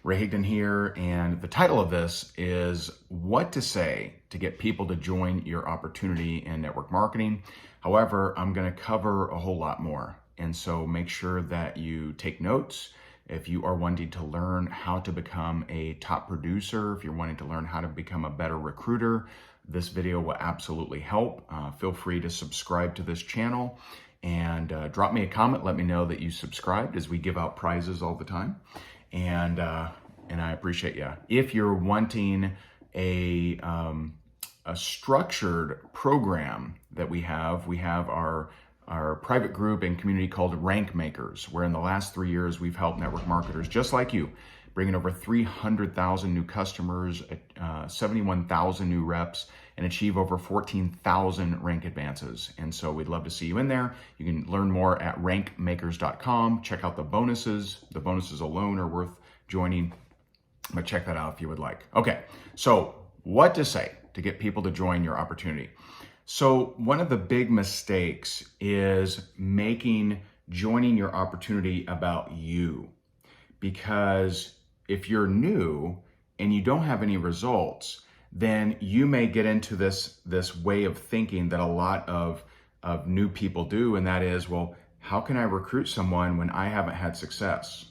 Ray Higdon here, and the title of this is What to Say to Get People to Join Your Opportunity in Network Marketing. However, I'm going to cover a whole lot more, and so make sure that you take notes. If you are wanting to learn how to become a top producer, if you're wanting to learn how to become a better recruiter, this video will absolutely help. Feel free to subscribe to this channel and drop me a comment. Let me know that you subscribed, as we give out prizes all the time. And I appreciate you. If you're wanting a structured program that we have our private group and community called Rank Makers, where in the last 3 years we've helped network marketers just like you, bringing over 300,000 new customers, 71,000 new reps, and achieve over 14,000 rank advances. And so we'd love to see you in there. You can learn more at rankmakers.com. Check out the bonuses. The bonuses alone are worth joining, but check that out if you would like. Okay, so what to say to get people to join your opportunity? So one of the big mistakes is making joining your opportunity about you, because if you're new and you don't have any results, then you may get into this way of thinking that a lot of new people do, and that is, well, how can I recruit someone when I haven't had success?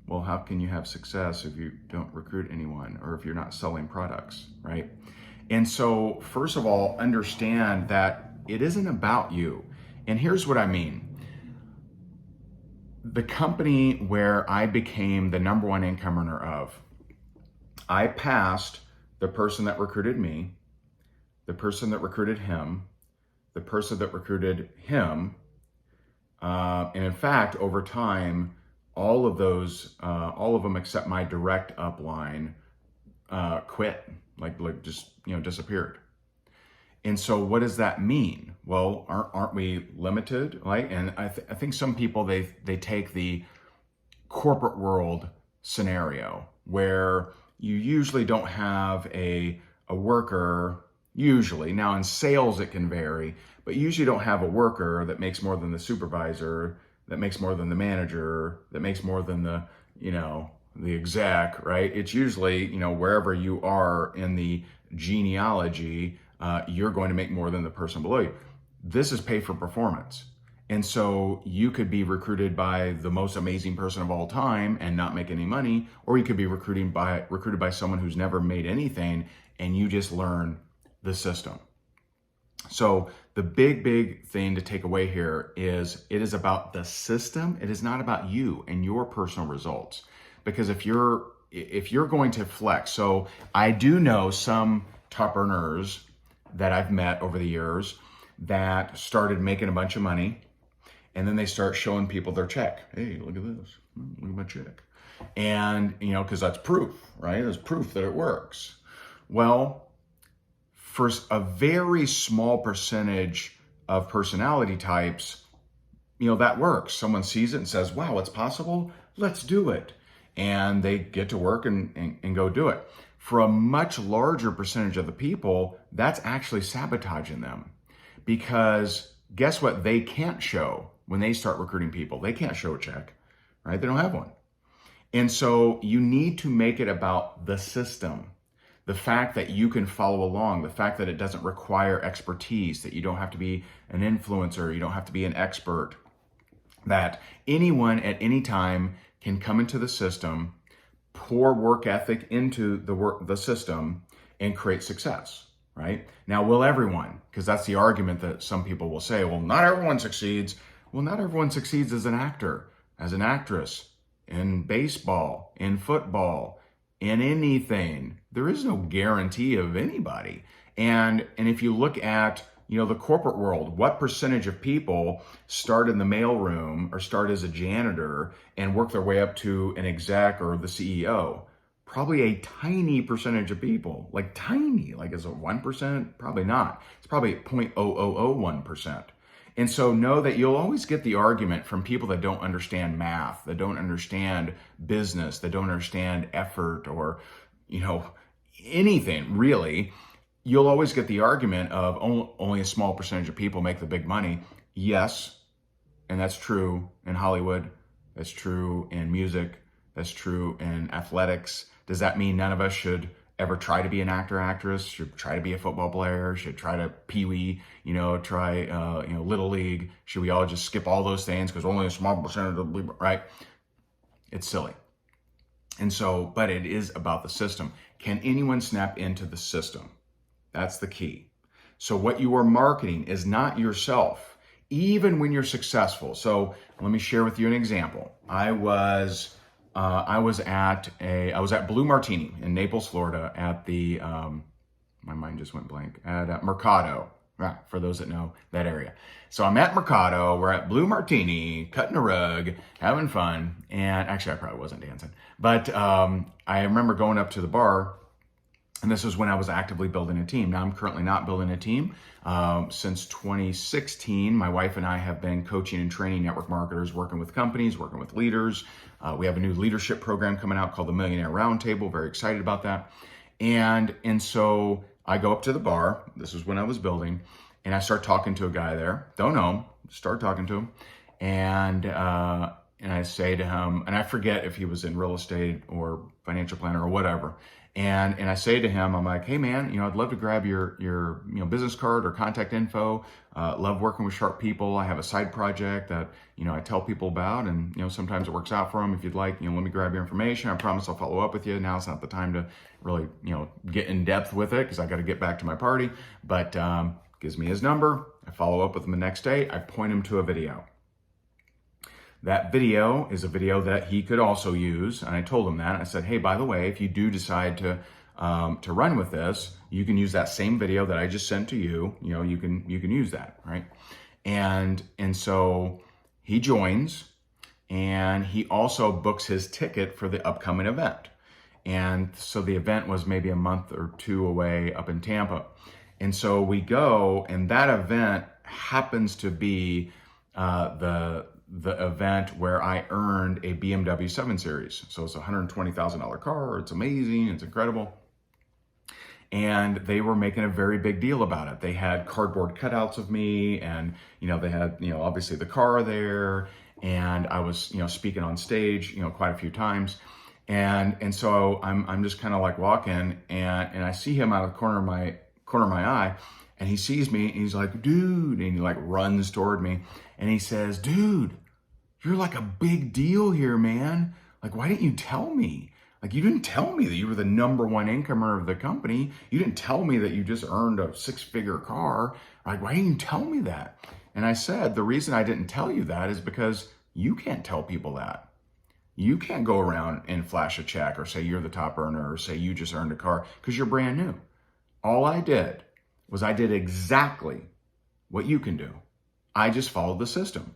Well, how can you have success if you don't recruit anyone, or if you're not selling products, right? And so, first of all, understand that it isn't about you. And here's what I mean. The company where I became the #1 income earner of, I passed the person that recruited me, the person that recruited him, the person that recruited him. And in fact, over time, all of them except my direct upline quit, like just, disappeared. And so what does that mean? Well, aren't we limited, right? And I think some people, they take the corporate world scenario where you usually don't have a worker, usually. Now in sales it can vary, but you usually don't have a worker that makes more than the supervisor, that makes more than the manager, that makes more than the exec, right? It's usually, wherever you are in the genealogy, you're going to make more than the person below you. This is pay for performance. And so you could be recruited by the most amazing person of all time and not make any money, or you could be recruited by someone who's never made anything, and you just learn the system. So the big thing to take away here is it is about the system. It is not about you and your personal results. Because if you're going to flex, so I do know some top earners that I've met over the years that started making a bunch of money, and then they start showing people their check. Hey, look at this. Look at my check. And, because that's proof, right? There's proof that it works. Well, for a very small percentage of personality types, that works. Someone sees it and says, wow, it's possible. Let's do it. And they get to work and go do it. For a much larger percentage of the people, that's actually sabotaging them. Because guess what they can't show when they start recruiting people? They can't show a check, right? They don't have one. And so you need to make it about the system. The fact that you can follow along, the fact that it doesn't require expertise, that you don't have to be an influencer, you don't have to be an expert, that anyone at any time can come into the system, pour work ethic into the system, and create success, right? Now, will everyone? Because that's the argument that some people will say, well, not everyone succeeds. Well, not everyone succeeds as an actor, as an actress, in baseball, in football, in anything. There is no guarantee of anybody. And if you look at the corporate world, what percentage of people start in the mailroom or start as a janitor and work their way up to an exec or the CEO? Probably a tiny percentage of people, like tiny, like is it 1%? Probably not. It's probably 0.0001%. And so know that you'll always get the argument from people that don't understand math, that don't understand business, that don't understand effort or, anything really. You'll always get the argument of only a small percentage of people make the big money. Yes, and that's true in Hollywood. That's true in music. That's true in athletics. Does that mean none of us should ever try to be an actor, actress, should try to be a football player, should try to peewee, try, little league? Should we all just skip all those things because only a small percentage of the, right? It's silly. And so, but it is about the system. Can anyone snap into the system? That's the key. So what you are marketing is not yourself, even when you're successful. So let me share with you an example. I was at Blue Martini in Naples, Florida at the, my mind just went blank, at Mercado, right, for those that know that area. So I'm at Mercado, we're at Blue Martini, cutting a rug, having fun, and actually I probably wasn't dancing, but I remember going up to the bar, and this was when I was actively building a team. Now I'm currently not building a team. Since 2016, my wife and I have been coaching and training network marketers, working with companies, working with leaders. We have a new leadership program coming out called the Millionaire Roundtable. Very excited about that. And so I go up to the bar. This is when I was building, and I start talking to a guy there. Don't know him. Start talking to him, and I say to him, and I forget if he was in real estate or financial planner or whatever. And I say to him, I'm like, hey man, I'd love to grab your business card or contact info. Love working with sharp people. I have a side project that, I tell people about, and, sometimes it works out for them. If you'd like, let me grab your information. I promise I'll follow up with you. Now it's not the time to really, get in depth with it because I got to get back to my party, but gives me his number. I follow up with him the next day. I point him to a video. That video is a video that he could also use, and I told him that. I said, hey, by the way, if you do decide to run with this, you can use that same video that I just sent to you. You can use that, right? And so he joins, and he also books his ticket for the upcoming event. And so the event was maybe a month or two away up in Tampa. And so we go, and that event happens to be the event where I earned a BMW 7 Series. So it's a $120,000 car. It's amazing. It's incredible. And they were making a very big deal about it. They had cardboard cutouts of me, and, they had, obviously the car there. And I was, speaking on stage, quite a few times. And so I'm just kind of like walking, and I see him out of the corner of my eye. And he sees me, and he's like, dude, and he like runs toward me, and he says, dude, you're like a big deal here, man. Like, why didn't you tell me? Like, you didn't tell me that you were the number one incomer of the company. You didn't tell me that you just earned a 6-figure car. Like, why didn't you tell me that? And I said, the reason I didn't tell you that is because you can't tell people that. You can't go around and flash a check or say you're the top earner or say you just earned a car because you're brand new. All I did was I did exactly what you can do. I just followed the system.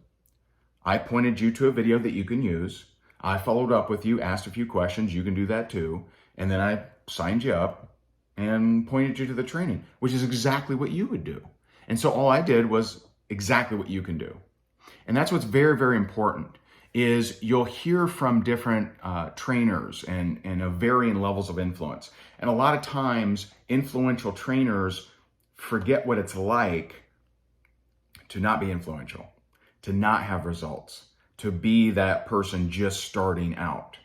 I pointed you to a video that you can use. I followed up with you, asked a few questions. You can do that too. And then I signed you up and pointed you to the training, which is exactly what you would do. And so all I did was exactly what you can do. And that's what's very, very important is you'll hear from different trainers and of varying levels of influence. And a lot of times influential trainers forget what it's like to not be influential, to not have results, to be that person just starting out.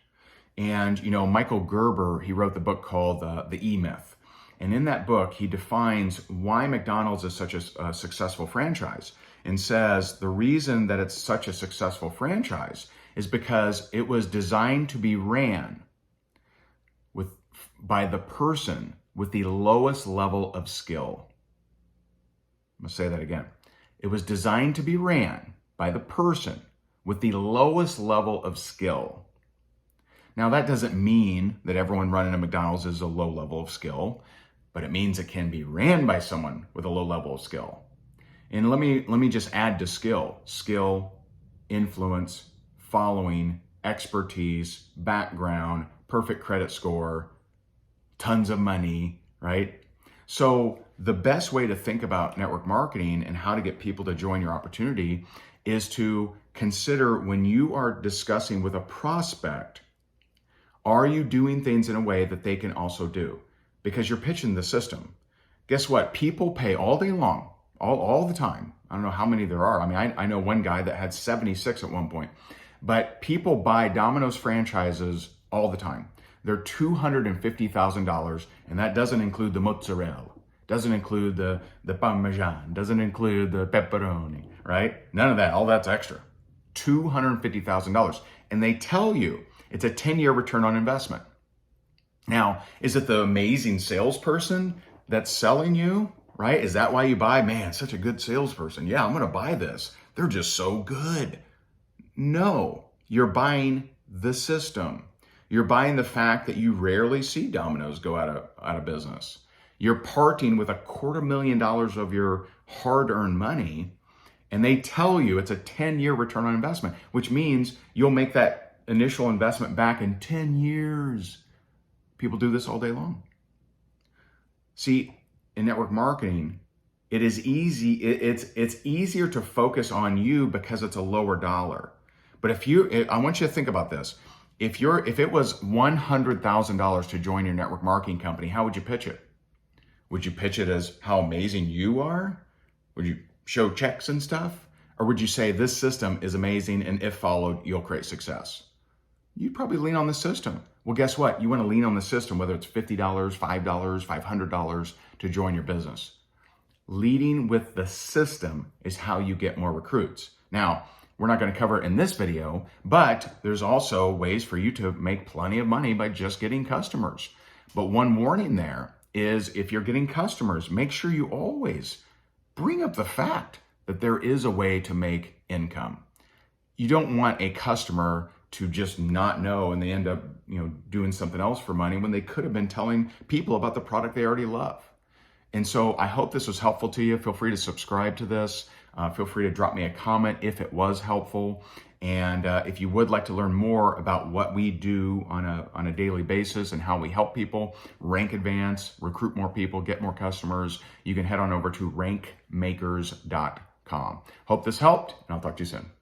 And, Michael Gerber, he wrote the book called The E-Myth. And in that book, he defines why McDonald's is such a successful franchise and says the reason that it's such a successful franchise is because it was designed to be ran by the person with the lowest level of skill. I'm going to say that again. It was designed to be ran by the person with the lowest level of skill. Now, that doesn't mean that everyone running a McDonald's is a low level of skill, but it means it can be ran by someone with a low level of skill. And let me just add to skill, influence, following, expertise, background, perfect credit score, tons of money, right? So the best way to think about network marketing and how to get people to join your opportunity is to consider when you are discussing with a prospect, are you doing things in a way that they can also do? Because you're pitching the system. Guess what? People pay all day long, all the time. I don't know how many there are. I mean, I know one guy that had 76 at one point. but people buy Domino's franchises all the time. They're $250,000, and that doesn't include the mozzarella, doesn't include the parmesan, doesn't include the pepperoni, right? None of that, all that's extra. $250,000. And they tell you it's a 10-year return on investment. Now, is it the amazing salesperson that's selling you, right? Is that why you buy? Man, such a good salesperson. Yeah, I'm going to buy this. They're just so good. No, you're buying the system. You're buying the fact that you rarely see Domino's go out of business. You're parting with $250,000 of your hard-earned money, and they tell you it's a 10-year return on investment, which means you'll make that initial investment back in 10 years. People do this all day long. See, in network marketing, it is easy. It's easier to focus on you because it's a lower dollar. But I want you to think about this. If it was $100,000 to join your network marketing company, how would you pitch it? Would you pitch it as how amazing you are? Would you show checks and stuff? Or would you say this system is amazing and if followed, you'll create success? You'd probably lean on the system. Well, guess what? You want to lean on the system, whether it's $50, $5, $500 to join your business. Leading with the system is how you get more recruits. Now, we're not going to cover it in this video, but there's also ways for you to make plenty of money by just getting customers. But one warning there is if you're getting customers, make sure you always bring up the fact that there is a way to make income. You don't want a customer to just not know and they end up, doing something else for money when they could have been telling people about the product they already love. And so I hope this was helpful to you. Feel free to subscribe to this. Feel free to drop me a comment if it was helpful. And if you would like to learn more about what we do on a daily basis and how we help people rank advance, recruit more people, get more customers, you can head on over to rankmakers.com. Hope this helped, and I'll talk to you soon.